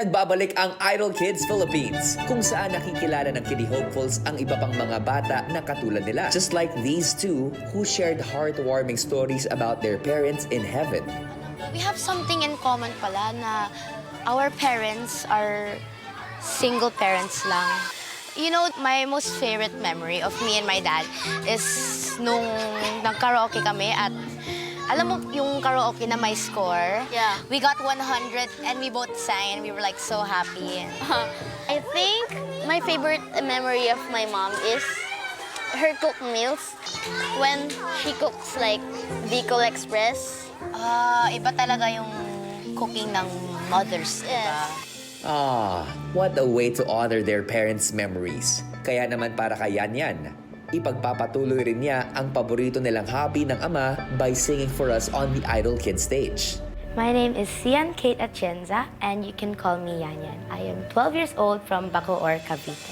Nagbabalik ang Idol Kids Philippines, kung saan nakikilala ng Kiddie Hopefuls ang iba pang mga bata na katulad nila. Just like these two who shared heartwarming stories about their parents in heaven. We have something in common pala na our parents are single parents lang. You know, my most favorite memory of me and my dad is nung nag-karaoke kami at alam mo yung karaoke na may score? Yeah. We got 100 and we both sang and we were like so happy. I think my favorite memory of my mom is her cooked meals when she cooks like Bicol Express. Iba talaga yung cooking ng mothers, diba? Yes. What a way to honor their parents' memories. Kaya naman para kay Yan, ipagpapatuloy rin niya ang paborito nilang hobby ng ama by singing for us on the Idol Kids stage. My name is Sian Kate Atienza, and you can call me Yan. I am 12 years old from Bacoor, Cavite.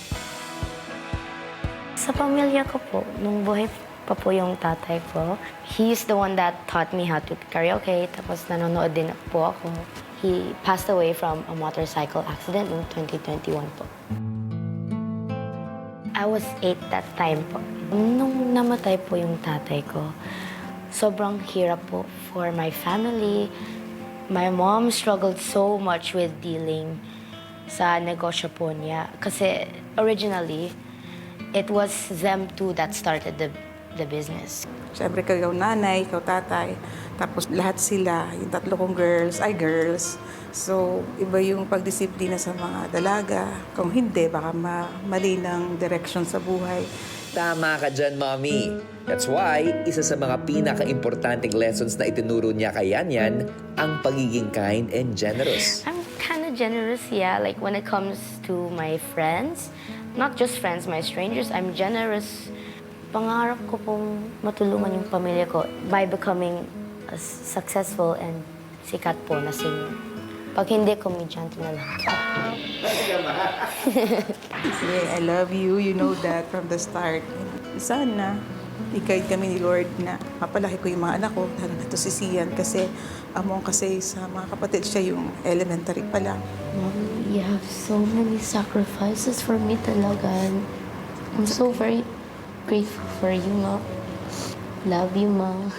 Sa pamilya ko po, nung buhay pa po yung tatay ko, he's the one that taught me how to karaoke, tapos nanonood din po ako. He passed away from a motorcycle accident noong 2021 po. I was 8 that time po. Nung namatay po yung tatay ko, sobrang hirap po for my family. My mom struggled so much with dealing sa negosyo po niya. Kasi originally, it was them two that started the business. Siyempre, ikaw nanay, ikaw tatay. Tapos lahat sila, yung tatlo kong girls. So, iba yung pagdisiplina sa mga dalaga. Kung hindi, baka mali ng direction sa buhay. Tama ka dyan, Mommy. That's why, isa sa mga pinaka-importanting lessons na itinuro niya kay Yan, ang pagiging kind and generous. I'm kind of generous, yeah. Like when it comes to my friends, not just friends, my strangers, I'm generous. Pangarap ko pong matulungan yung pamilya ko by becoming a successful and sikat po na singer. Pag hindi, komedyante na lang. Sige, I love you. You know that from the start. Sana, i-guide kami ni Lord na mapalaki ko yung mga anak ko, lalo na ito si Sian, kasi among kasi sa mga kapatid siya yung elementary pa lang. Mom, you have so many sacrifices for me talaga. I'm so very grateful for you, Mom. Love you, Mom.